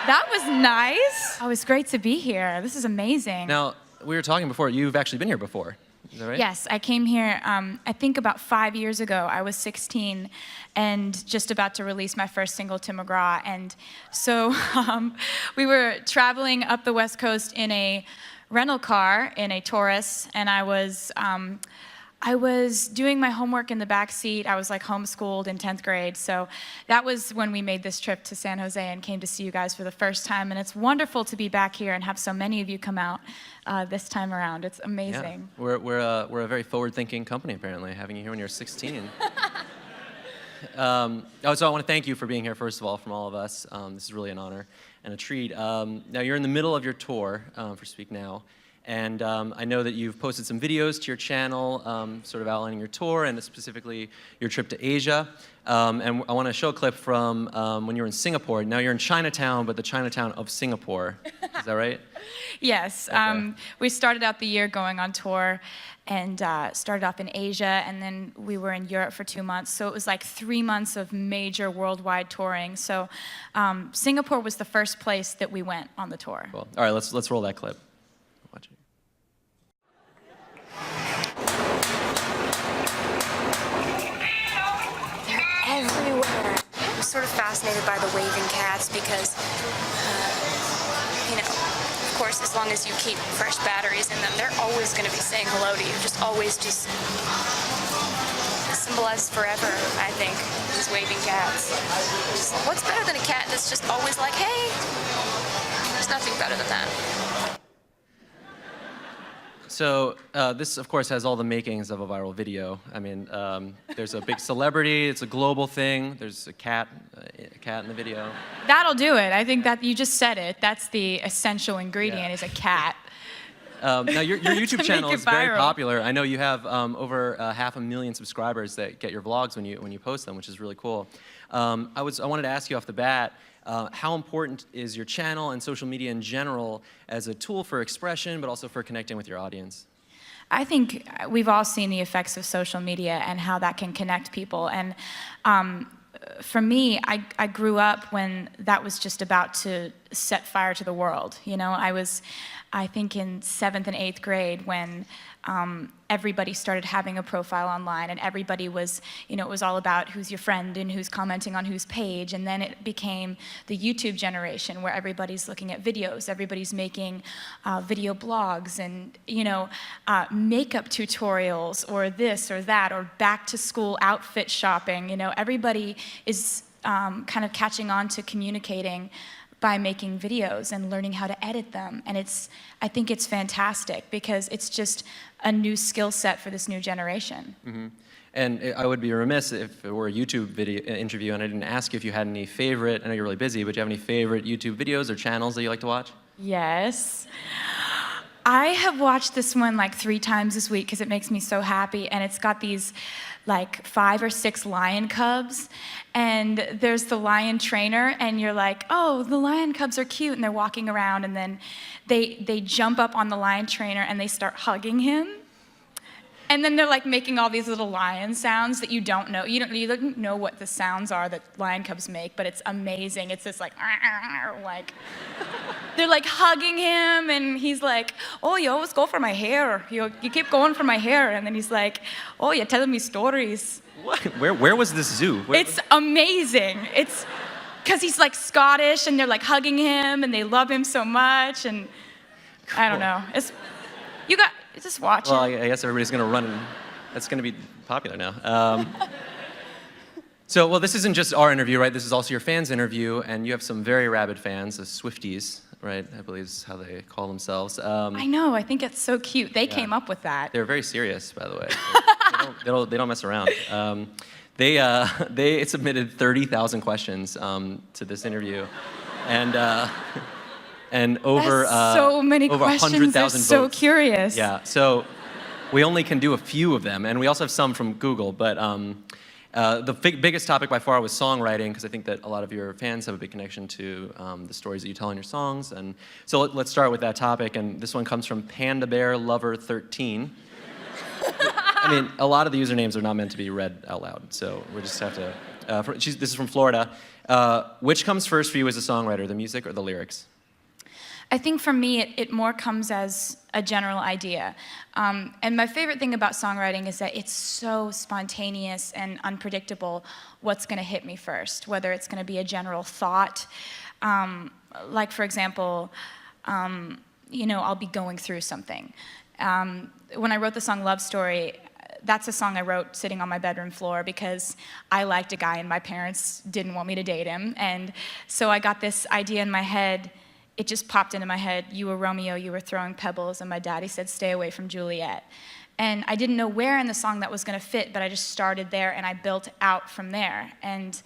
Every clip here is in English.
That was nice. Oh, it's great to be here. This is amazing. Now, we were talking before, you've actually been here before. Is that right? Yes, I came here, I think about 5 years ago. I was 16 and just about to release my first single, Tim McGraw. And so we were traveling up the West Coast in a rental car, in a Taurus, and I was doing my homework in the back seat. I was like homeschooled in 10th grade. So that was when we made this trip to San Jose and came to see you guys for the first time. And it's wonderful to be back here and have so many of you come out this time around. It's amazing. Yeah. We're a very forward-thinking company, apparently, having you here when you're 16. So I want to thank you for being here, first of all, from all of us. This is really an honor and a treat. Now, you're in the middle of your tour for Speak Now. And I know that you've posted some videos to your channel, sort of outlining your tour and specifically your trip to Asia. And I want to show a clip from when you were in Singapore. Now you're in Chinatown, but the Chinatown of Singapore. Is that right? Yes. Okay. We started out the year going on tour and started off in Asia, and then we were in Europe for 2 months. So it was like 3 months of major worldwide touring. So Singapore was the first place that we went on the tour. Cool. All right, let's roll that clip. Watch it. They're everywhere. I'm sort of fascinated by the waving cats because, you know, of course, as long as you keep fresh batteries in them, they're always going to be saying hello to you. Just always just symbolize forever, I think, these waving cats. What's better than a cat that's just always like, hey? There's nothing better than that. So this, of course, has all the makings of a viral video. I mean, there's a big celebrity. It's a global thing. There's a cat in the video. That'll do it. I think that you just said it. That's the essential ingredient, is a cat. Now, your YouTube channel is very popular. I know you have over 500,000 subscribers that get your vlogs when you post them, which is really cool. I wanted to ask you off the bat, how important is your channel and social media in general as a tool for expression, but also for connecting with your audience? I think we've all seen the effects of social media and how that can connect people. And for me, I grew up when that was just about to set fire to the world. You know, I think in 7th and 8th grade when everybody started having a profile online, and everybody was, you know, it was all about who's your friend and who's commenting on whose page. And then it became the YouTube generation where everybody's looking at videos, everybody's making video blogs and, you know, makeup tutorials or this or that, or back to school outfit shopping. You know, everybody is kind of catching on to communicating by making videos and learning how to edit them. And I think it's fantastic because it's just a new skill set for this new generation. Mm-hmm. And I would be remiss if it were a YouTube video interview and I didn't ask you if you had any favorite, I know you're really busy, but do you have any favorite YouTube videos or channels that you like to watch? Yes. I have watched this one like 3 times this week because it makes me so happy, and it's got these like 5 or 6 lion cubs, and there's the lion trainer, and you're like, oh, the lion cubs are cute, and they're walking around, and then they jump up on the lion trainer and they start hugging him. And then they're like making all these little lion sounds that you don't know. You don't know what the sounds are that lion cubs make, but it's amazing. It's this like they're like hugging him, and he's like, oh, you always go for my hair. You keep going for my hair. And then he's like, oh, you're telling me stories. What? Where was this zoo? It's amazing. It's because he's like Scottish, and they're like hugging him, and they love him so much, and cool. I don't know. Just watch it. Well, I guess everybody's going to run, and that's going to be popular now. Well, this isn't just our interview, right? This is also your fans' interview, and you have some very rabid fans, the Swifties, right? I believe is how they call themselves. I know. I think it's so cute. They came up with that. They're very serious, by the way. They don't mess around. They submitted 30,000 questions to this interview, and over so many over questions. 100,000 so votes. Curious. Yeah, so we only can do a few of them, and we also have some from Google, but the biggest topic by far was songwriting, because I think that a lot of your fans have a big connection to the stories that you tell in your songs, and so let's start with that topic, and this one comes from Panda Bear Lover 13. I mean, a lot of the usernames are not meant to be read out loud, so we just have to This is from Florida. Which comes first for you as a songwriter, the music or the lyrics? I think for me, it more comes as a general idea. And my favorite thing about songwriting is that it's so spontaneous and unpredictable what's going to hit me first, whether it's going to be a general thought. Like, for example, I'll be going through something. When I wrote the song Love Story, that's a song I wrote sitting on my bedroom floor because I liked a guy and my parents didn't want me to date him. And so I got this idea in my head. It just popped into my head. You were Romeo, you were throwing pebbles, and my daddy said, stay away from Juliet. And I didn't know where in the song that was going to fit, but I just started there and I built out from there. And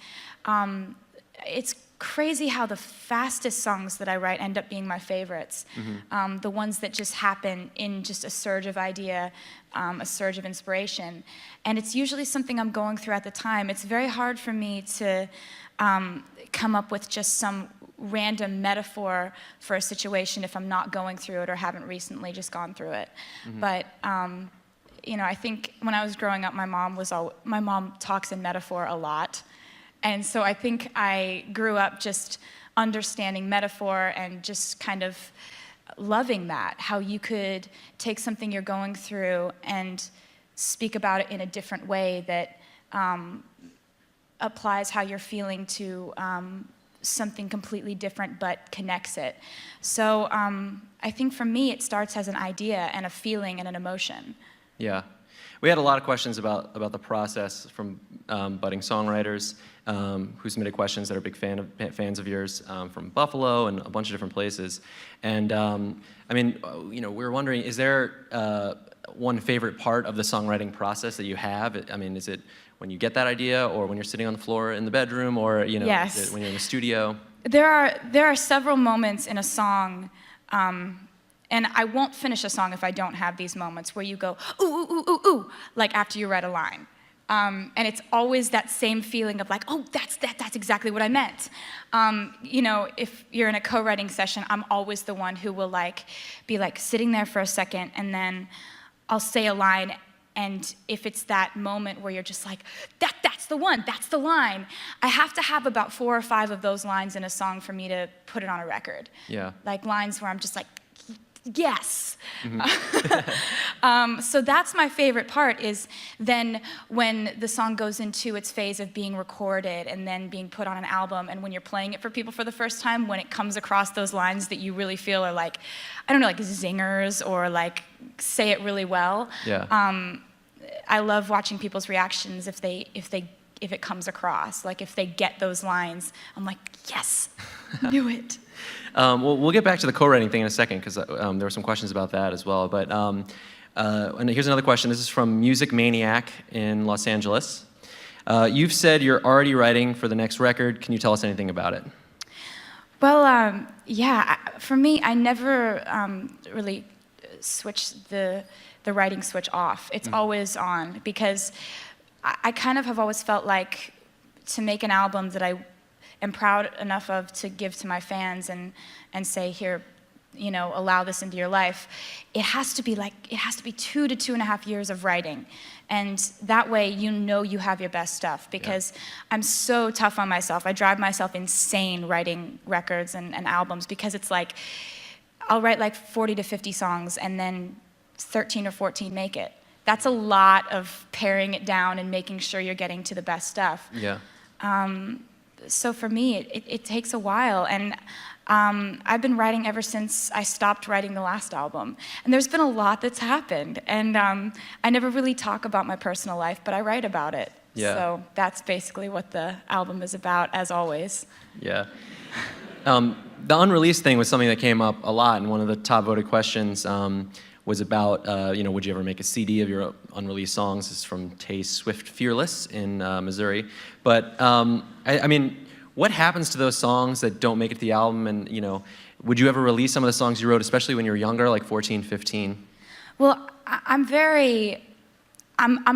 it's crazy how the fastest songs that I write end up being my favorites. Mm-hmm. The ones that just happen in just a surge of idea, a surge of inspiration. And it's usually something I'm going through at the time. It's very hard for me to come up with just some random metaphor for a situation if I'm not going through it or haven't recently just gone through it. Mm-hmm. But I think when I was growing up, my mom talks in metaphor a lot. And so I think I grew up just understanding metaphor and just kind of loving that, how you could take something you're going through and speak about it in a different way that applies how you're feeling to something completely different but connects it. So I think for me, it starts as an idea and a feeling and an emotion. Yeah. We had a lot of questions about the process from budding songwriters who submitted questions that are big fans of yours from Buffalo and a bunch of different places. And we were wondering, is there one favorite part of the songwriting process that you have? I mean, is it when you get that idea, or when you're sitting on the floor in the bedroom, or Yes. is it when you're in the studio? There are several moments in a song. And I won't finish a song if I don't have these moments where you go, ooh, ooh, ooh, ooh, ooh, like after you write a line. And it's always that same feeling of like, oh, that's exactly what I meant. If you're in a co-writing session, I'm always the one who will be sitting there for a second, and then I'll say a line, and if it's that moment where you're just like, that's the one, that's the line, I have to have about 4 or 5 of those lines in a song for me to put it on a record. Yeah. Like lines where I'm just like, yes. Mm-hmm. So that's my favorite part, is then when the song goes into its phase of being recorded and then being put on an album, and when you're playing it for people for the first time, when it comes across those lines that you really feel are like zingers, or say it really well. Yeah. I love watching people's reactions if it comes across. If they get those lines, I'm like, yes, knew it. Well, we'll get back to the co-writing thing in a second, because there were some questions about that as well. But and here's another question. This is from Music Maniac in Los Angeles. You've said you're already writing for the next record. Can you tell us anything about it? Well, for me, I never really switched the writing switch off. It's always on, because I kind of have always felt like to make an album that I am proud enough of to give to my fans and say, here, allow this into your life, it has to be 2 to 2.5 years of writing. And that way you have your best stuff, because I'm so tough on myself. I drive myself insane writing records and albums, because it's like I'll write 40 to 50 songs and then 13 or 14 make it. That's a lot of paring it down and making sure you're getting to the best stuff. Yeah. So for me, it takes a while, and I've been writing ever since I stopped writing the last album. And there's been a lot that's happened, and I never really talk about my personal life, but I write about it. Yeah. So that's basically what the album is about, as always. Yeah. The unreleased thing was something that came up a lot, and one of the top voted questions was about, would you ever make a CD of your unreleased songs? This is from Tay Swift Fearless in Missouri. But, I mean, what happens to those songs that don't make it to the album? And, would you ever release some of the songs you wrote, especially when you were younger, like 14, 15? Well, I'm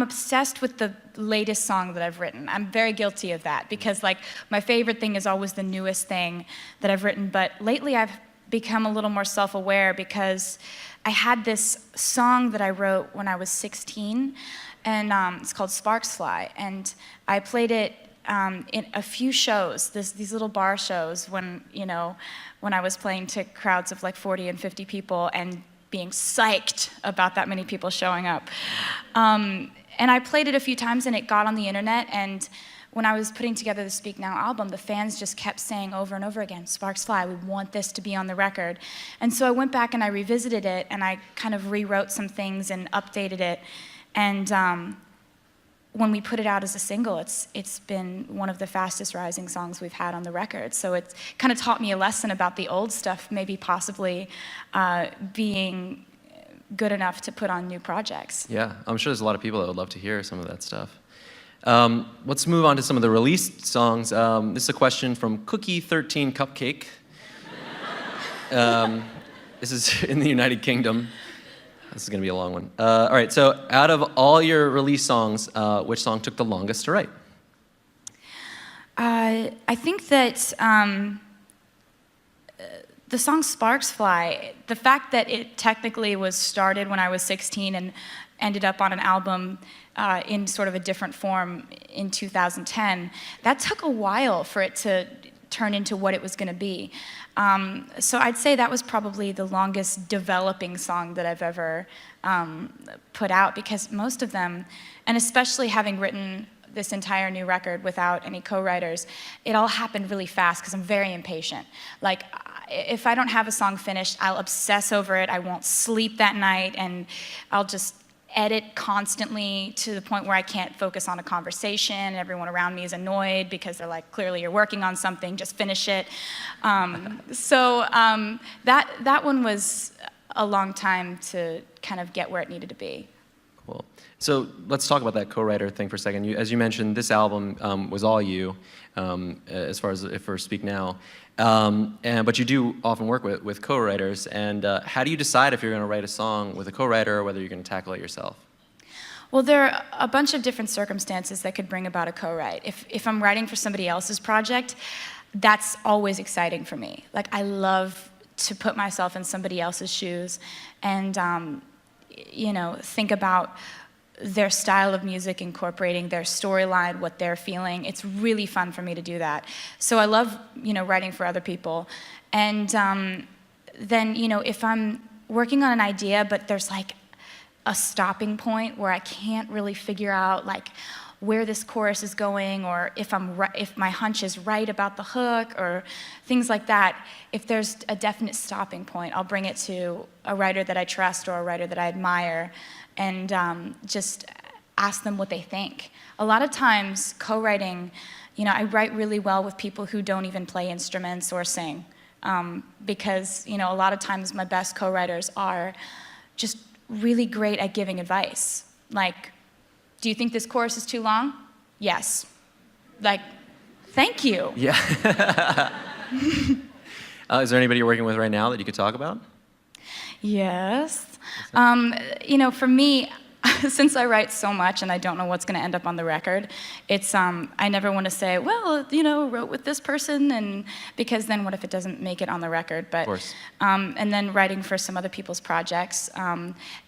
obsessed with the latest song that I've written. I'm very guilty of that, because my favorite thing is always the newest thing that I've written. But lately I've become a little more self-aware, because I had this song that I wrote when I was 16, and it's called Sparks Fly, and I played it in a few shows, these little bar shows when, when I was playing to crowds of like 40 and 50 people and being psyched about that many people showing up. And I played it a few times and it got on the internet, and when I was putting together the Speak Now album, the fans just kept saying over and over again, "Sparks Fly, we want this to be on the record." And so I went back and I revisited it, and I kind of rewrote some things and updated it. And when we put it out as a single, it's been one of the fastest rising songs we've had on the record. So it's kind of taught me a lesson about the old stuff, maybe possibly being good enough to put on new projects. Yeah, I'm sure there's a lot of people that would love to hear some of that stuff. Let's move on to some of the released songs. This is a question from Cookie13 Cupcake. This is in the United Kingdom. This is going to be a long one. All right, so out of all your released songs, which song took the longest to write? I think that the song Sparks Fly, the fact that it technically was started when I was 16 and ended up on an album in sort of a different form in 2010, that took a while for it to turn into what it was going to be. So I'd say that was probably the longest developing song that I've ever put out, because most of them, and especially having written this entire new record without any co-writers, it all happened really fast because I'm very impatient. Like, if I don't have a song finished, I'll obsess over it. I won't sleep that night, and I'll just edit constantly to the point where I can't focus on a conversation, and everyone around me is annoyed because they're like, clearly you're working on something, just finish it. That one was a long time to kind of get where it needed to be. Cool. So let's talk about that co-writer thing for a second. As you mentioned, this album was all you, as far as for Speak Now. But you do often work with co-writers. And how do you decide if you're going to write a song with a co-writer or whether you're going to tackle it yourself? Well, there are a bunch of different circumstances that could bring about a co-write. If I'm writing for somebody else's project, that's always exciting for me. Like, I love to put myself in somebody else's shoes and think about their style of music, incorporating their storyline, what they're feeling. It's really fun for me to do that. So I love, writing for other people. And then, if I'm working on an idea, but there's like a stopping point where I can't really figure out like where this chorus is going, or if my hunch is right about the hook, or things like that, if there's a definite stopping point, I'll bring it to a writer that I trust or a writer that I admire, and just ask them what they think. A lot of times, co-writing, I write really well with people who don't even play instruments or sing, because, a lot of times my best co-writers are just really great at giving advice. Like, do you think this chorus is too long? Yes. Like, thank you. Yeah. Is there anybody you're working with right now that you could talk about? Yes. For me, since I write so much and I don't know what's going to end up on the record, it's I never want to say, well, wrote with this person, and because then what if it doesn't make it on the record? But of course. And then writing for some other people's projects,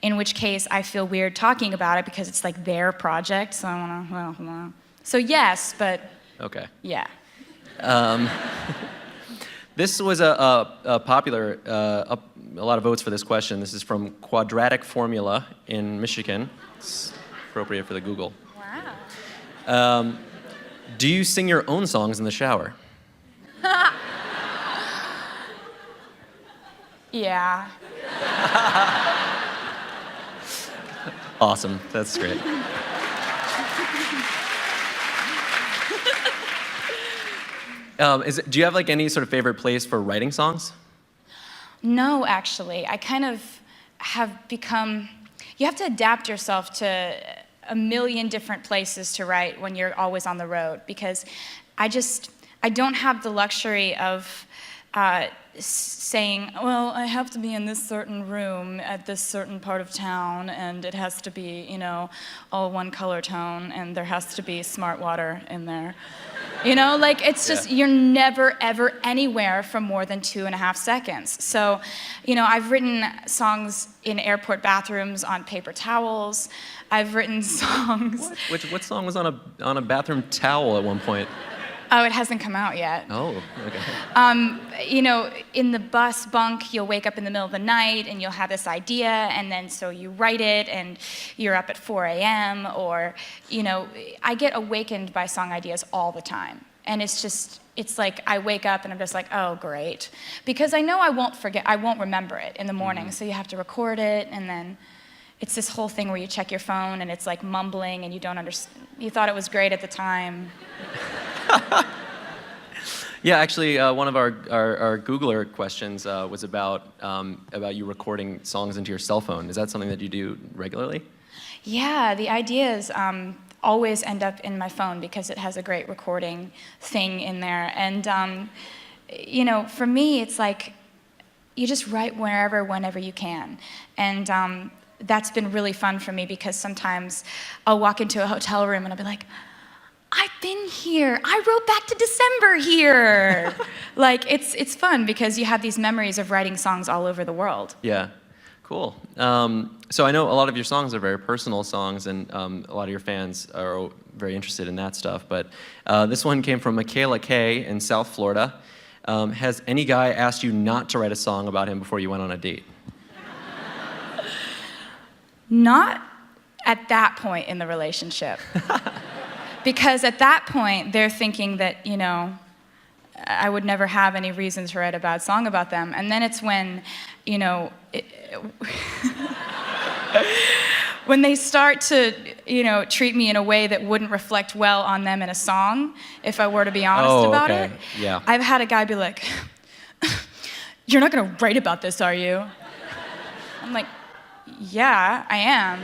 in which case I feel weird talking about it because it's like their project. So I want to, so yes, but okay. Yeah. This was a popular, a lot of votes for this question. This is from Quadratic Formula in Michigan. It's appropriate for the Google. Wow. Do you sing your own songs in the shower? Yeah. Awesome. That's great. Do you have like any sort of favorite place for writing songs? No, actually. I kind of have become, you have to adapt yourself to a million different places to write when you're always on the road, because I don't have the luxury of saying, well, I have to be in this certain room at this certain part of town, and it has to be, all one color tone, and there has to be smart water in there. It's just, you're never, ever anywhere for more than 2.5 seconds. So, I've written songs in airport bathrooms on paper towels. I've written songs. What song was on a bathroom towel at one point? Oh, it hasn't come out yet. Oh, okay. In the bus bunk, you'll wake up in the middle of the night and you'll have this idea, and then so you write it and you're up at 4 a.m. or, I get awakened by song ideas all the time. And it's like I wake up and I'm just like, oh, great. Because I know I won't remember it in the morning, so you have to record it, and then it's this whole thing where you check your phone and it's like mumbling and you don't understand. You thought it was great at the time. Yeah, actually, one of our Googler questions was about you recording songs into your cell phone. Is that something that you do regularly? Yeah, the ideas always end up in my phone because it has a great recording thing in there. And, for me, it's like you just write wherever, whenever you can. And that's been really fun for me because sometimes I'll walk into a hotel room and I'll be like, I've been here. I wrote back to December here. It's fun because you have these memories of writing songs all over the world. Yeah, cool. So I know a lot of your songs are very personal songs, and a lot of your fans are very interested in that stuff. But this one came from Michaela K. in South Florida. Has any guy asked you not to write a song about him before you went on a date? Not at that point in the relationship. Because at that point, they're thinking that, I would never have any reason to write a bad song about them. And then it's when, when they start to, treat me in a way that wouldn't reflect well on them in a song, if I were to be honest about it. Yeah. I've had a guy be like, you're not gonna write about this, are you? I'm like, yeah, I am.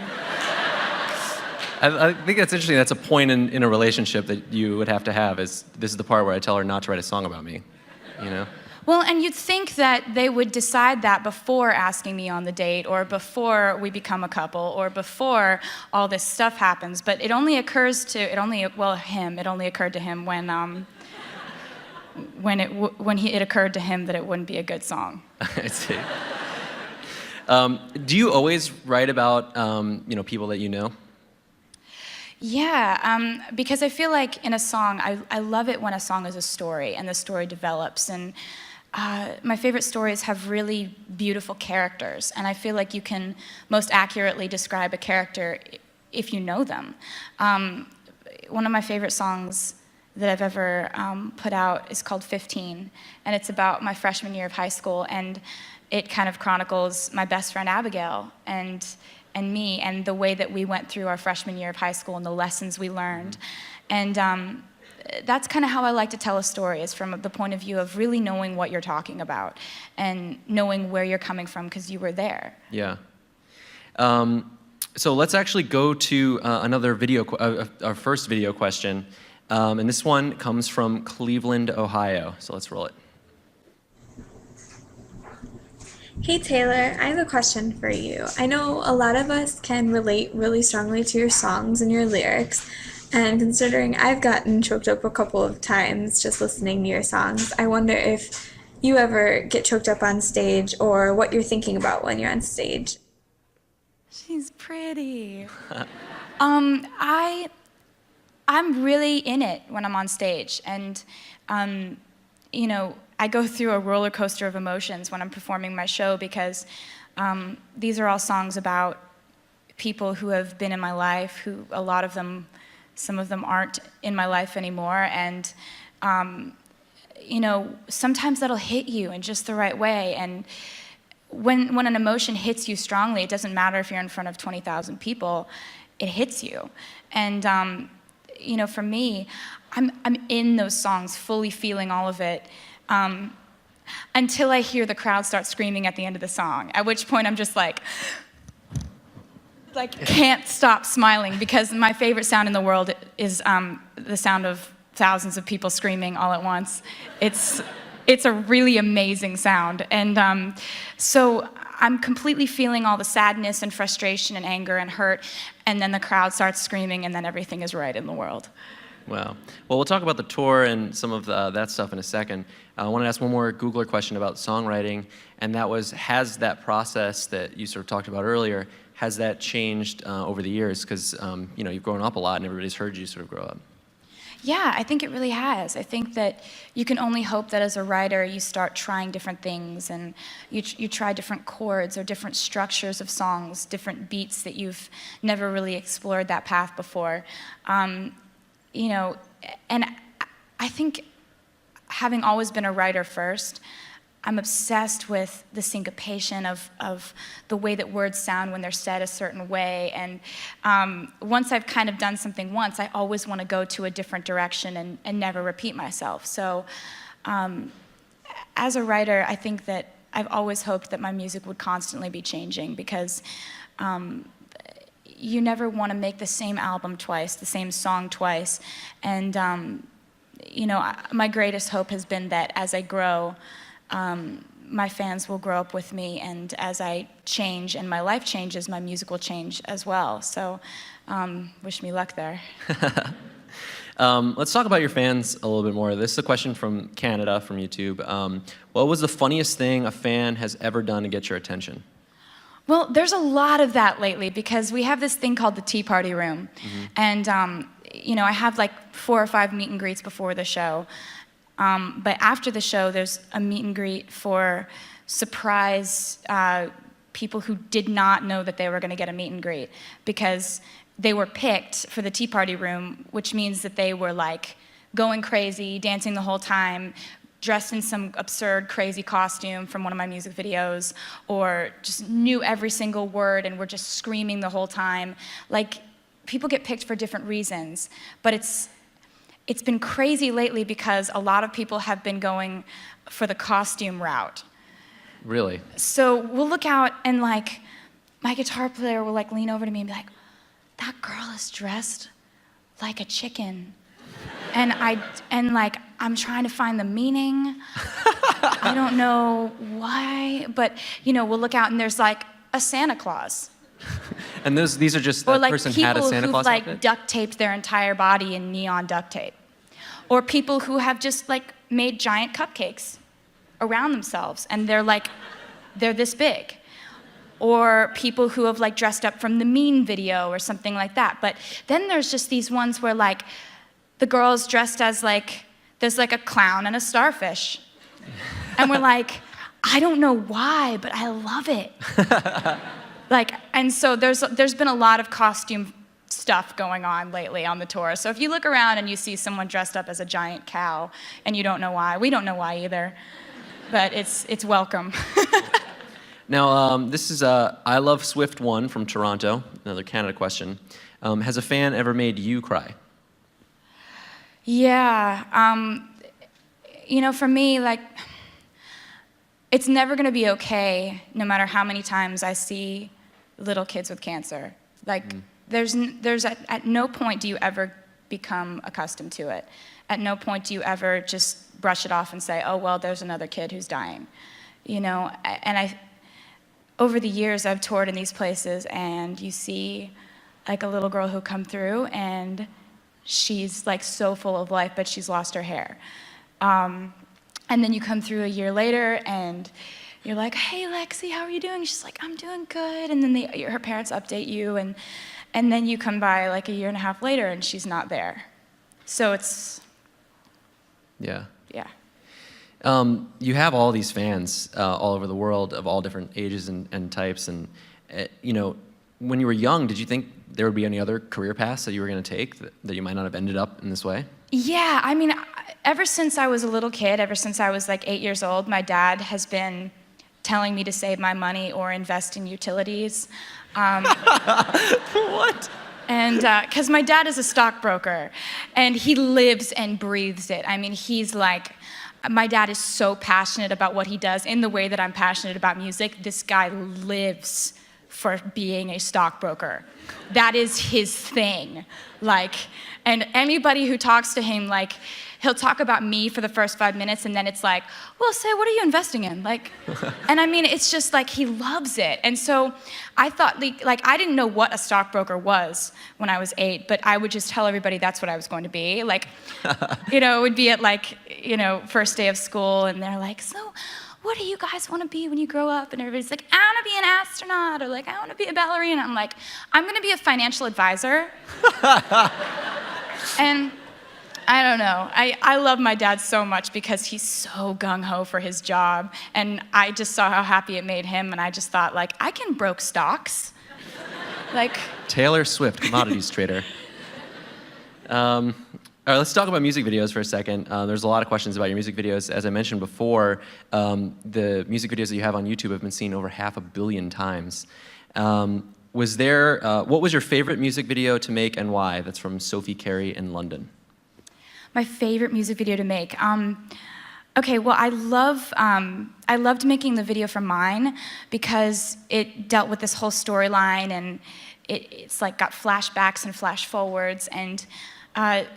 I think that's interesting. That's a point in a relationship that you would have to have, is this is the part where I tell her not to write a song about me, Well, and you'd think that they would decide that before asking me on the date, or before we become a couple, or before all this stuff happens. But it only occurred to him when it occurred to him that it wouldn't be a good song. I see. Do you always write about people that you know? Yeah, because I feel like in a song, I love it when a song is a story and the story develops. And my favorite stories have really beautiful characters, and I feel like you can most accurately describe a character if you know them. One of my favorite songs that I've ever put out is called 15, and it's about my freshman year of high school, and it kind of chronicles my best friend Abigail and me, and the way that we went through our freshman year of high school and the lessons we learned. And that's kind of how I like to tell a story, is from the point of view of really knowing what you're talking about and knowing where you're coming from because you were there. Yeah. So let's actually go to another our first video question. And this one comes from Cleveland, Ohio. So let's roll it. Hey Taylor, I have a question for you. I know a lot of us can relate really strongly to your songs and your lyrics, and considering I've gotten choked up a couple of times just listening to your songs, I wonder if you ever get choked up on stage, or what you're thinking about when you're on stage. She's pretty. I'm really in it when I'm on stage, and I go through a roller coaster of emotions when I'm performing my show, because these are all songs about people who have been in my life, who some of them aren't in my life anymore, and sometimes that'll hit you in just the right way. And when an emotion hits you strongly, it doesn't matter if you're in front of 20,000 people, it hits you. And for me, I'm in those songs, fully feeling all of it, until I hear the crowd start screaming at the end of the song, at which point I'm just like can't stop smiling, because my favorite sound in the world is the sound of thousands of people screaming all at once. It's It's a really amazing sound. And so I'm completely feeling all the sadness and frustration and anger and hurt, and then the crowd starts screaming, and then everything is right in the world. Wow. Well, we'll talk about the tour and some of that stuff in a second. I want to ask one more Googler question about songwriting, and that was, has that process that you sort of talked about earlier, has that changed over the years? Because you've grown up a lot, and everybody's heard you sort of grow up. Yeah, I think it really has. I think that you can only hope that as a writer you start trying different things, and you try different chords or different structures of songs, different beats that you've never really explored that path before. And I think, having always been a writer first, I'm obsessed with the syncopation of the way that words sound when they're said a certain way. And once I've kind of done something once, I always want to go to a different direction and never repeat myself. So as a writer, I think that I've always hoped that my music would constantly be changing, because you never want to make the same album twice, the same song twice. And my greatest hope has been that as I grow, my fans will grow up with me, and as I change and my life changes, my music will change as well. So wish me luck there. Let's talk about your fans a little bit more. This is a question from Canada, from YouTube. What was the funniest thing a fan has ever done to get your attention? Well, there's a lot of that lately, because we have this thing called the Tea Party Room. Mm-hmm. And, I have like 4 or 5 meet and greets before the show. But after the show, there's a meet and greet for surprise people who did not know that they were going to get a meet and greet, because they were picked for the Tea Party Room, which means that they were like going crazy, dancing the whole time, dressed in some absurd, crazy costume from one of my music videos, or just knew every single word and were just screaming the whole time. Like, people get picked for different reasons, but it's been crazy lately because a lot of people have been going for the costume route. Really? So we'll look out, and like, my guitar player will like lean over to me and be like, "That girl is dressed like a chicken." And I'm trying to find the meaning. I don't know why, but we'll look out and there's like a Santa Claus. And these are just, or that like person had a Santa Claus people outfit? who've like duct taped their entire body in neon duct tape. Or people who have just like made giant cupcakes around themselves, and they're this big. Or people who have like dressed up from the Mean video or something like that. But then there's just these ones where like the girl's dressed as like, there's like a clown and a starfish. And we're like, I don't know why, but I love it. And so there's been a lot of costume stuff going on lately on the tour. So if you look around and you see someone dressed up as a giant cow and you don't know why, we don't know why either, but it's welcome. Now, this is I Love Swift 1 from Toronto, another Canada question. Has a fan ever made you cry? Yeah, for me, like, it's never gonna be okay no matter how many times I see little kids with cancer. Like, there's at no point do you ever become accustomed to it. At no point do you ever just brush it off and say, oh, well, there's another kid who's dying. And over the years, I've toured in these places, and you see like a little girl who come through, and she's like so full of life, but she's lost her hair. And then you come through a year later, and you're like, hey, Lexi, how are you doing? She's like, I'm doing good. And then her parents update you, and then you come by like a year and a half later, and she's not there. So it's... Yeah. Yeah. You have all these fans all over the world of all different ages and types. And, when you were young, did you think there would be any other career paths that you were going to take that you might not have ended up in this way? Yeah, I mean, ever since I was a little kid, ever since I was like 8 years old, my dad has been telling me to save my money or invest in utilities. What? And because my dad is a stockbroker, and he lives and breathes it. I mean, he's like, my dad is so passionate about what he does in the way that I'm passionate about music. This guy lives for being a stockbroker. That is his thing. And anybody who talks to him, he'll talk about me for the first 5 minutes, and then it's like, well, say, what are you investing in? Like, and I mean, it's just like he loves it. And so I thought, like I didn't know what a stockbroker was when I was 8, but I would just tell everybody that's what I was going to be. Like, it would be at like, first day of school, and they're like, so what do you guys want to be when you grow up? And everybody's like, I want to be an astronaut, or like, I want to be a ballerina. I'm like, I'm going to be a financial advisor. And I don't know. I love my dad so much because he's so gung-ho for his job. And I just saw how happy it made him, and I just thought, like, I can broke stocks. Like Taylor Swift, commodities trader. All right, let's talk about music videos for a second. There's a lot of questions about your music videos. As I mentioned before, the music videos that you have on YouTube have been seen over 500 million times. What was your favorite music video to make and why? That's from Sophie Carey in London. my favorite music video to make. Okay, well, I loved making the video for Mine because it dealt with this whole storyline, and it's like got flashbacks and flash forwards, and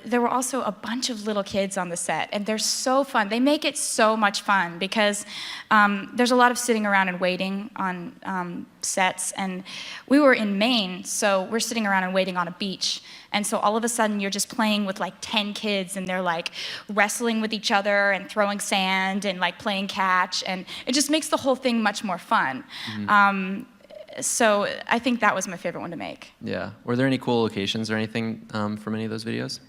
there were also a bunch of little kids on the set, and they're so fun. They make it so much fun because there's a lot of sitting around and waiting on sets, and we were in Maine, so we're sitting around and waiting on a beach, and so all of a sudden you're just playing with like 10 kids, and they're like wrestling with each other and throwing sand and like playing catch, and it just makes the whole thing much more fun. Mm-hmm. So I think that was my favorite one to make. Yeah. Were there any cool locations or anything from any of those videos?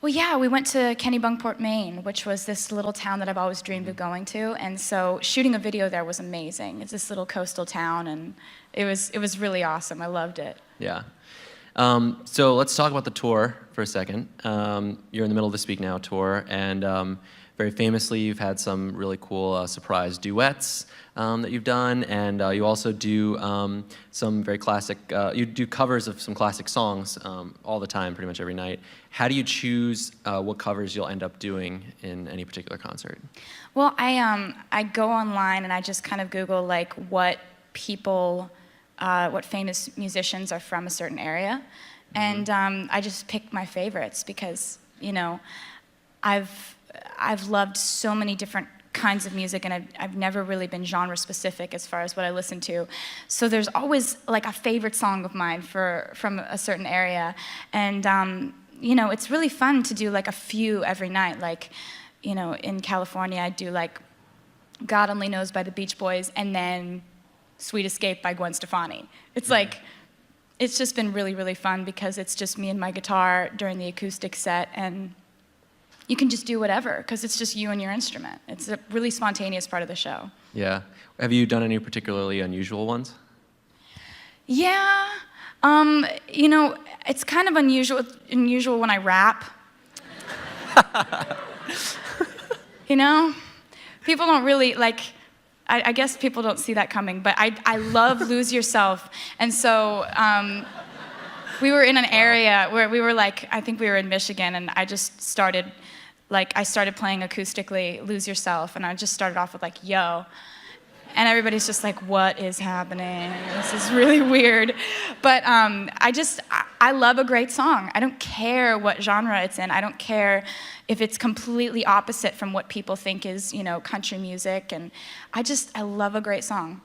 Well, yeah, we went to Kennebunkport, Maine, which was this little town that I've always dreamed of going to, and so shooting a video there was amazing. It's this little coastal town, and it was really awesome. I loved it. Yeah. So let's talk about the tour for a second. You're in the middle of the Speak Now tour, and very famously, you've had some really cool surprise duets that you've done, and you also do some very classic, you do covers of some classic songs all the time, pretty much every night. How do you choose what covers you'll end up doing in any particular concert? Well, I go online and I just kind of Google like what people, what famous musicians are from a certain area, and I just pick my favorites because, you know, I've loved so many different kinds of music, and I've never really been genre specific as far as what I listen to. So there's always like a favorite song of mine from a certain area, and you know, it's really fun to do like a few every night. Like, you know, in California, I do like God Only Knows by the Beach Boys, and then Sweet Escape by Gwen Stefani. It's like, it's just been really, really fun because it's just me and my guitar during the acoustic set, and you can just do whatever because it's just you and your instrument. It's a really spontaneous part of the show. Yeah. Have you done any particularly unusual ones? Yeah. You know, it's kind of unusual when I rap. You know? People don't really, like, I guess people don't see that coming, but I love Lose Yourself. And so we were in an area where we were like, I think we were in Michigan, and I just started, like, I started playing acoustically Lose Yourself, and I just started off with like, yo. And everybody's just like, what is happening? This is really weird. But I love a great song. I don't care what genre it's in. I don't care if it's completely opposite from what people think is, you know, country music. And I love a great song.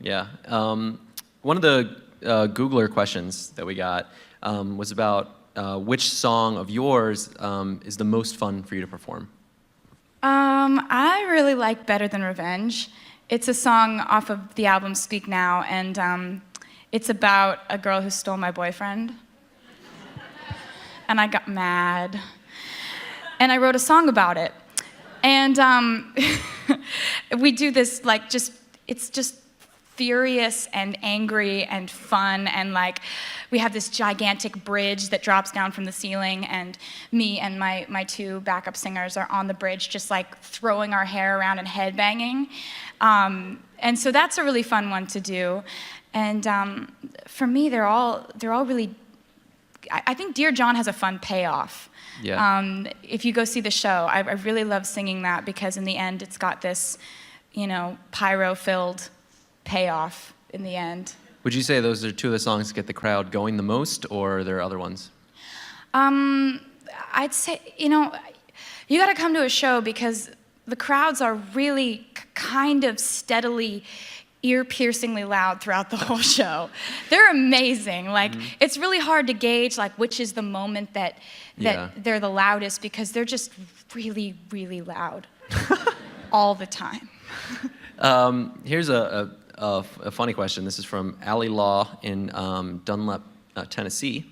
Yeah. One of the Googler questions that we got was about which song of yours is the most fun for you to perform? I really like Better Than Revenge. It's a song off of the album Speak Now, and it's about a girl who stole my boyfriend. And I got mad. And I wrote a song about it. And we do this, like, it's just furious and angry and fun, and like we have this gigantic bridge that drops down from the ceiling, and me and my two backup singers are on the bridge just like throwing our hair around and headbanging, and so that's a really fun one to do. And for me, they're all really, I think Dear John has a fun payoff. Yeah. If you go see the show, I really love singing that because in the end it's got this, you know, pyro-filled payoff in the end. Would you say those are two of the songs that get the crowd going the most, or are there other ones? I'd say, you know, you got to come to a show because the crowds are really kind of steadily ear-piercingly loud throughout the whole show. They're amazing. Like, it's really hard to gauge, like, which is the moment that they're the loudest, because they're just really, really loud all the time. Here's a funny question. This is from Allie Law in Dunlap, Tennessee.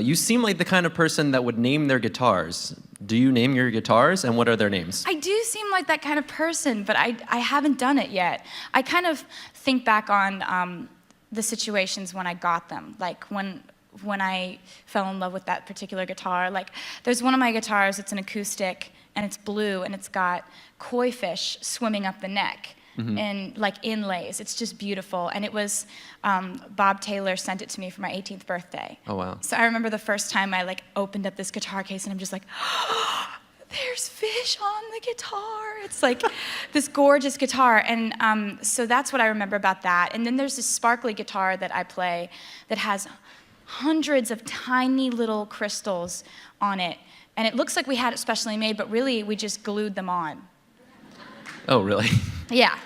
You seem like the kind of person that would name their guitars. Do you name your guitars, and what are their names? I do seem like that kind of person, but I haven't done it yet. I kind of think back on the situations when I got them, like when I fell in love with that particular guitar. Like, there's one of my guitars, it's an acoustic, and it's blue, and it's got koi fish swimming up the neck. And like inlays. It's just beautiful. And it was, Bob Taylor sent it to me for my 18th birthday. Oh, wow. So I remember the first time I like opened up this guitar case and I'm just like, oh, there's fish on the guitar. It's like this gorgeous guitar. And so that's what I remember about that. And then there's this sparkly guitar that I play that has hundreds of tiny little crystals on it. And it looks like we had it specially made, but really we just glued them on. Oh, really? Yeah.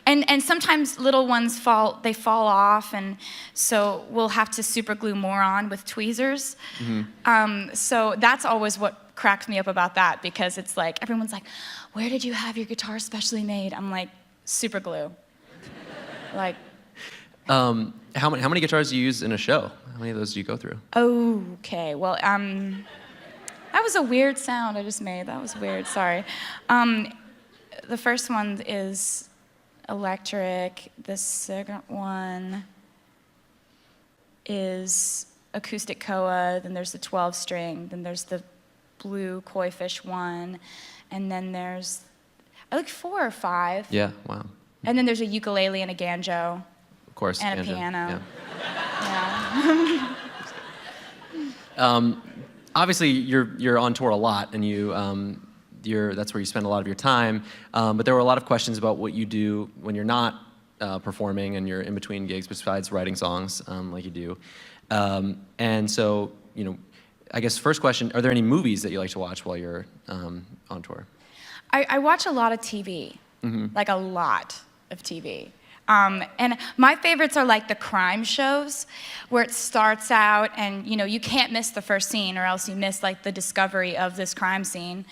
And sometimes little ones fall off, and so we'll have to super glue more on with tweezers. So that's always what cracks me up about that, because it's like, everyone's like, where did you have your guitar specially made? I'm like, super glue. Like. How many guitars do you use in a show? How many of those do you go through? Okay, well, that was a weird sound I just made. That was weird, sorry. The first one is electric. The second one is acoustic koa. Then there's the 12-string. Then there's the blue koi fish one. And then there's, I think 4 or 5. Yeah, wow. And then there's a ukulele and a banjo. Of course. And banjo. a piano. Yeah. Obviously, you're on tour a lot, and that's where you spend a lot of your time. But there were a lot of questions about what you do when you're not performing and you're in between gigs, besides writing songs like you do. And so, I guess first question: are there any movies that you like to watch while you're on tour? I watch a lot of TV, like a lot of TV. And my favorites are like the crime shows, where it starts out and you can't miss the first scene, or else you miss like the discovery of this crime scene,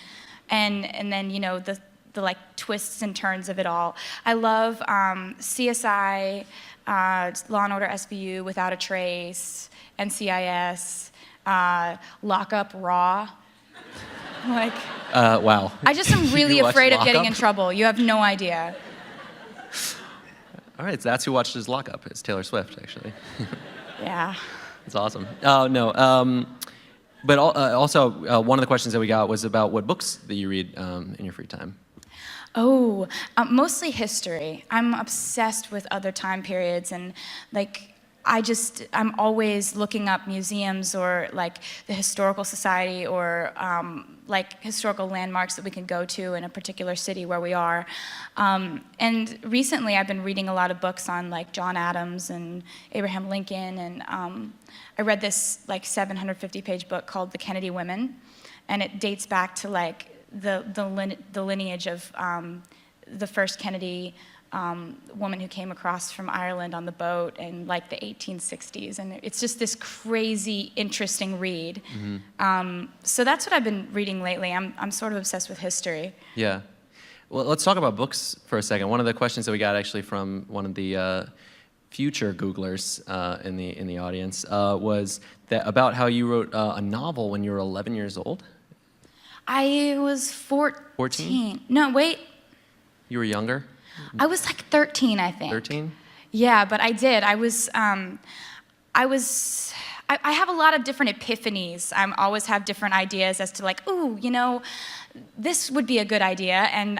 and then the like twists and turns of it all. I love CSI, Law and Order SVU, Without a Trace, NCIS, Lock Up Raw. Like. Wow. I just am really afraid of Lock getting Up? in trouble. You have no idea. All right, so that's who watched his Lock Up. It's Taylor Swift, actually. Yeah. That's awesome. Oh, no. But also, one of the questions that we got was about what books that you read in your free time. Oh, mostly history. I'm obsessed with other time periods, and like I'm always looking up museums or like the Historical Society, or like historical landmarks that we can go to in a particular city where we are. And recently I've been reading a lot of books on like John Adams and Abraham Lincoln, and I read this like 750-page book called The Kennedy Women, and it dates back to like the lineage of the first Kennedy woman who came across from Ireland on the boat in like the 1860s, and it's just this crazy, interesting read. So that's what I've been reading lately. I'm sort of obsessed with history. Yeah. Well, let's talk about books for a second. One of the questions that we got actually from one of the future Googlers in the audience was that about how you wrote a novel when you were 11 years old. I was 14. No, wait. You were younger? I was like 13, I think. 13? Yeah, but I did. I have a lot of different epiphanies. I always have different ideas as to like, ooh, this would be a good idea. And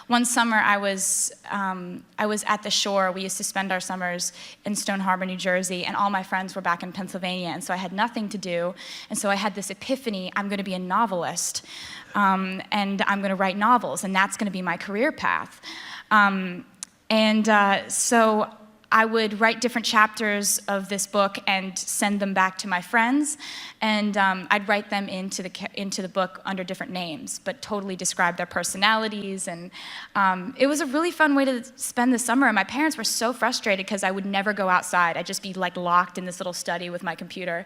one summer I was at the shore. We used to spend our summers in Stone Harbor, New Jersey, and all my friends were back in Pennsylvania, and so I had nothing to do. And so I had this epiphany: I'm going to be a novelist, and I'm going to write novels, and that's going to be my career path. So I would write different chapters of this book and send them back to my friends, and I'd write them into the book under different names, but totally describe their personalities, and it was a really fun way to spend the summer, and my parents were so frustrated because I would never go outside. I'd just be like locked in this little study with my computer,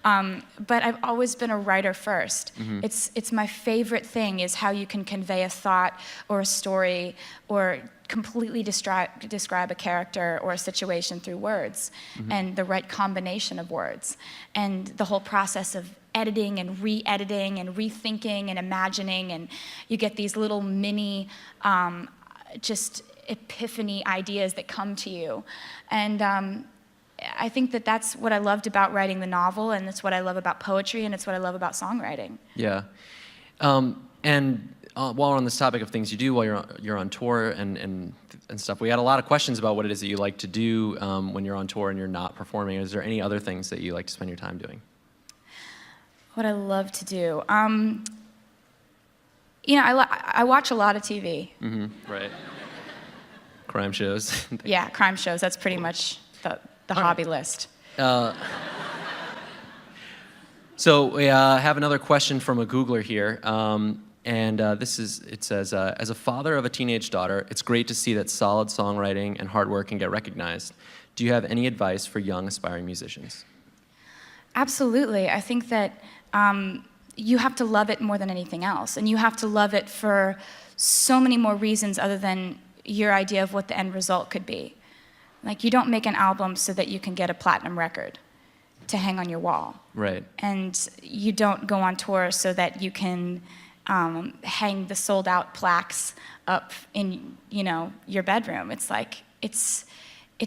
but I've always been a writer first. It's my favorite thing is how you can convey a thought or a story or completely describe a character or a situation through words and the right combination of words and the whole process of editing and re-editing and rethinking and imagining, and you get these little mini just epiphany ideas that come to you. And I think that that's what I loved about writing the novel, and it's what I love about poetry, and it's what I love about songwriting. Yeah. While we're on this topic of things you do while you're on tour and stuff, we had a lot of questions about what it is that you like to do when you're on tour and you're not performing. Is there any other things that you like to spend your time doing? What I love to do, you know, I watch a lot of TV. Right. Crime shows. Yeah, crime shows. That's pretty much the hobby list. So we have another question from a Googler here. It says, as a father of a teenage daughter, it's great to see that solid songwriting and hard work can get recognized. Do you have any advice for young aspiring musicians? Absolutely. I think that you have to love it more than anything else, and you have to love it for so many more reasons other than your idea of what the end result could be. Like, you don't make an album so that you can get a platinum record to hang on your wall. Right. And you don't go on tour so that you can hang the sold-out plaques up in, you know, your bedroom. It's like, it's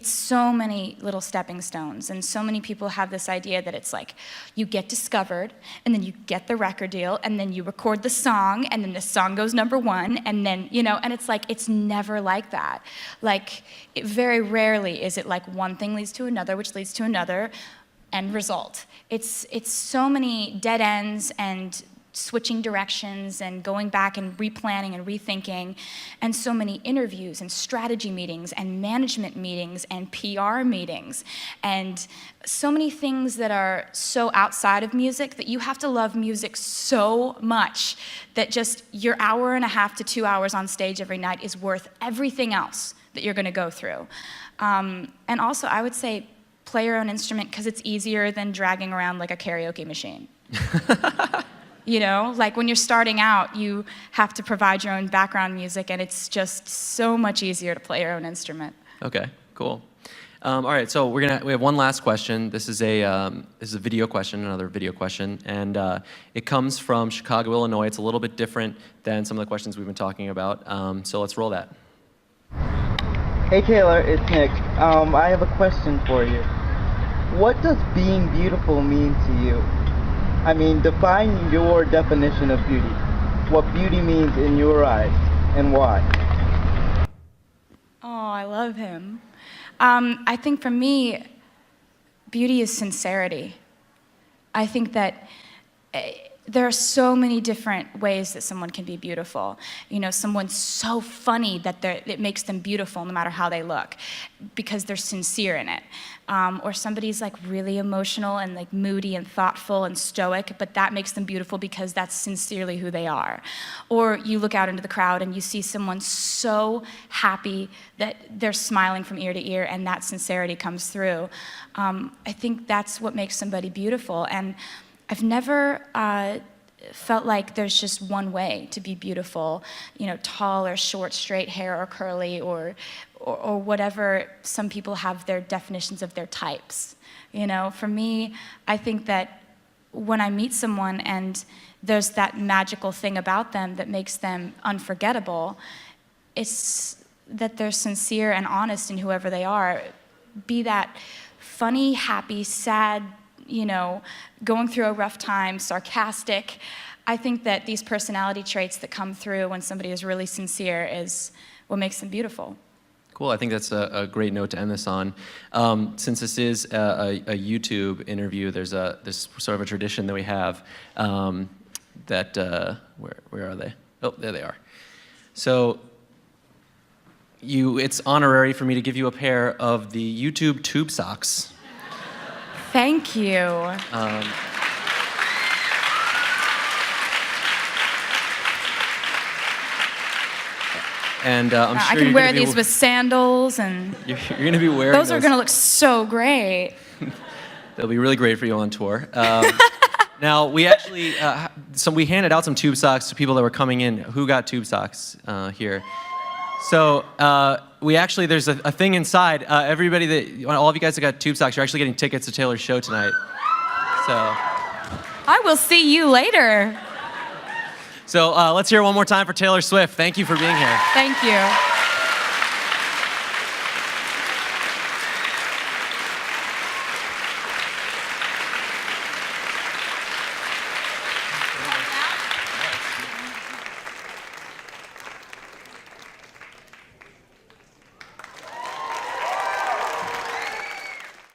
so many little stepping stones, and so many people have this idea that it's like, you get discovered, and then you get the record deal, and then you record the song, and then the song goes #1, and then, you know, and it's like, it's never like that. Like, very rarely is it like one thing leads to another, which leads to another end result. It's so many dead ends and switching directions and going back and replanning and rethinking, and so many interviews and strategy meetings and management meetings and PR meetings, and so many things that are so outside of music that you have to love music so much that just your hour and a half to 2 hours on stage every night is worth everything else that you're going to go through. And also, I would say play your own instrument because it's easier than dragging around like a karaoke machine. You know, like when you're starting out, you have to provide your own background music, and it's just so much easier to play your own instrument. Okay, cool. All right, so we have one last question. This is a video question, another video question, and it comes from Chicago, Illinois. It's a little bit different than some of the questions we've been talking about. So let's roll that. Hey Taylor, it's Nick. I have a question for you. What does being beautiful mean to you? I mean, define your definition of beauty. What beauty means in your eyes, and why? Oh, I love him. I think for me, beauty is sincerity. I think that there are so many different ways that someone can be beautiful. You know, someone's so funny that it makes them beautiful no matter how they look because they're sincere in it. Or somebody's like really emotional and like moody and thoughtful and stoic, but that makes them beautiful because that's sincerely who they are. Or you look out into the crowd and you see someone so happy that they're smiling from ear to ear, and that sincerity comes through. I think that's what makes somebody beautiful. And I've never felt like there's just one way to be beautiful, you know, tall or short, straight hair or curly or whatever. Some people have their definitions of their types. You know, for me, I think that when I meet someone and there's that magical thing about them that makes them unforgettable, it's that they're sincere and honest in whoever they are. Be that funny, happy, sad, you know, going through a rough time, sarcastic. I think that these personality traits that come through when somebody is really sincere is what makes them beautiful. Cool, I think that's a great note to end this on. Since this is a YouTube interview, there's this sort of a tradition that we have where are they? Oh, there they are. So it's honorary for me to give you a pair of the YouTube tube socks. Thank you. And I'm sure I can wear these with sandals, and you're going to be wearing those are going to look so great. They'll be really great for you on tour. Now, we actually, we handed out some tube socks to people that were coming in. Who got tube socks here? So there's a thing inside. Everybody all of you guys that got tube socks, you're actually getting tickets to Taylor's show tonight. So I will see you later. let's hear it one more time for Taylor Swift. Thank you for being here. Thank you.